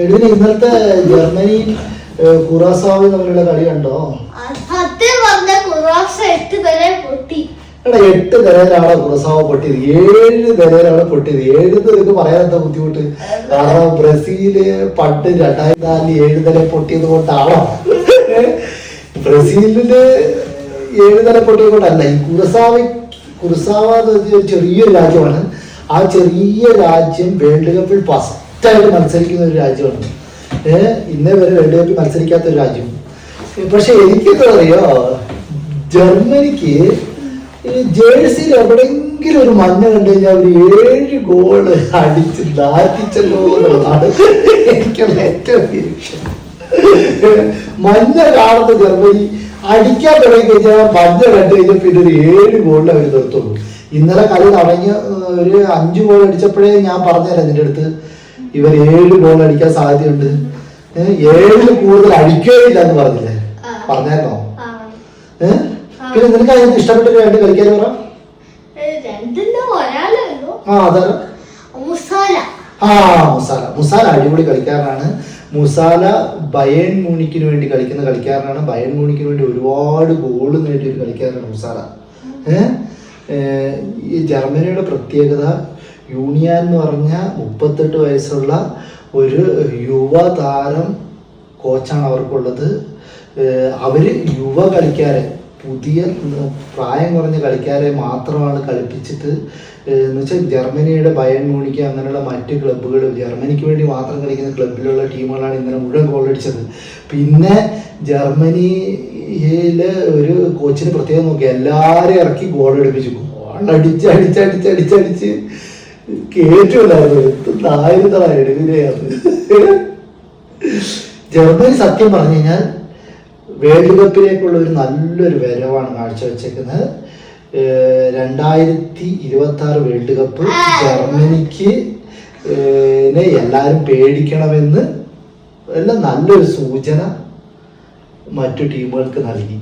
ഇന്നലത്തെ ജർമ്മനി കുറാസാവ് തമ്മിലുള്ള കളി കണ്ടോ? എടാ 8 നിലയിലാണ് കുറാസാവ് പൊട്ടിയത്, 7 നിലയിലാണ് പൊട്ടിയത്. 7 നിലക്ക് പറയാനെന്താ ബുദ്ധിമുട്ട്? കാരണം ബ്രസീല് പണ്ട് 2004 7 നില പൊട്ടിയത് കൊണ്ടാണോ? ബ്രസീലില് 7 നില പൊട്ടിയത് കൊണ്ടല്ല. ഈ കുറാസാവ ചെറിയൊരു രാജ്യമാണ്. ആ ചെറിയ രാജ്യം വേൾഡ് കപ്പിൽ ഫസ്റ്റായിട്ട് മത്സരിക്കുന്ന ഒരു രാജ്യമാണ്. ഇന്നേ വരെ വേൾഡ് കപ്പിൽ മത്സരിക്കാത്ത ഒരു രാജ്യം. പക്ഷെ എനിക്കെന്താ അറിയോ, ജർമ്മനിക്ക് ജേഴ്സിയിൽ എവിടെയെങ്കിലും ഒരു മഞ്ഞ കണ്ടു കഴിഞ്ഞാൽ ഒരു 7 ഗോള് അടിച്ച് നാറ്റിച്ചല്ലോ എന്നുള്ളതാണ് എനിക്കുള്ള ഏറ്റവും നിരീക്ഷണം. മഞ്ഞ കാണുന്ന ജർമ്മനി അടിക്കാൻ തുടങ്ങി കഴിഞ്ഞാൽ മഞ്ഞ കണ്ടു കഴിഞ്ഞാൽ പിന്നെ ഒരു 7 ഗോളിൽ അവർ നിർത്തുള്ളൂ. ഇന്നലെ കളി തുടങ്ങി ഒരു 5 ഗോൾ അടിച്ചപ്പോഴേ ഞാൻ പറഞ്ഞുതരാം നിന്റെ അടുത്ത്, ഇവർ 7 ഗോൾ അടിക്കാൻ സാധ്യതയുണ്ട്, 7 കൂടുതൽ അടിക്കുകയില്ല എന്ന് പറഞ്ഞില്ലേ? പറഞ്ഞായിരുന്നോ? പിന്നെ നിനക്ക് അതിന് ഇഷ്ടപ്പെട്ട രണ്ട് കളിക്കാൻ പറ. മുസാല അടിപൊളി കളിക്കാരനാണ്. മുസാല ബയേൺ മ്യൂണിക്കിന് വേണ്ടി കളിക്കുന്ന കളിക്കാരനാണ്. ബയേൺ മ്യൂണിക്കിന് വേണ്ടി ഒരുപാട് ഗോൾ നേടിയ ഒരു കളിക്കാരനാണ് മുസാല. ഈ ജർമ്മനിയുടെ പ്രത്യേകത, യൂണിയൻ എന്ന് പറഞ്ഞ 38 വയസ്സുള്ള ഒരു യുവ താരം കോച്ചാണ് അവർക്കുള്ളത്. അവര് യുവ കളിക്കാരെ, പുതിയ പ്രായം കുറഞ്ഞ കളിക്കാരെ മാത്രമാണ് കളിപ്പിച്ചിട്ട്, എന്ന് വെച്ചാൽ ജർമ്മനിയുടെ ബയേൺ മ്യൂണിക്ക് അങ്ങനെയുള്ള മറ്റ് ക്ലബ്ബുകൾ, ജർമ്മനിക്ക് വേണ്ടി മാത്രം കളിക്കുന്ന ക്ലബിലുള്ള ടീമുകളാണ് ഇന്നലെ മുഴുവൻ ഗോൾ അടിച്ചത്. പിന്നെ ജർമ്മനിയിലെ ഒരു കോച്ചിന് പ്രത്യേകം നോക്കി, എല്ലാവരും ഇറക്കി ഗോൾ അടിപ്പിച്ചു. അടിച്ചടിച്ചടിച്ചടിച്ചടിച്ച് കേറ്റുണ്ടായിരുന്നു. എടുക്കുകയാണ് ജർമ്മനി. സത്യം പറഞ്ഞു കഴിഞ്ഞാൽ വേൾഡ് കപ്പിലേക്കുള്ള ഒരു നല്ലൊരു വരവാണ് കാഴ്ചവെച്ചേക്കുന്നത്. 2026 വേൾഡ് കപ്പ് ജർമ്മനിക്ക് എല്ലാവരും പേടിക്കണമെന്ന് എല്ലാം നല്ലൊരു സൂചന മറ്റു ടീമുകൾക്ക് നൽകി.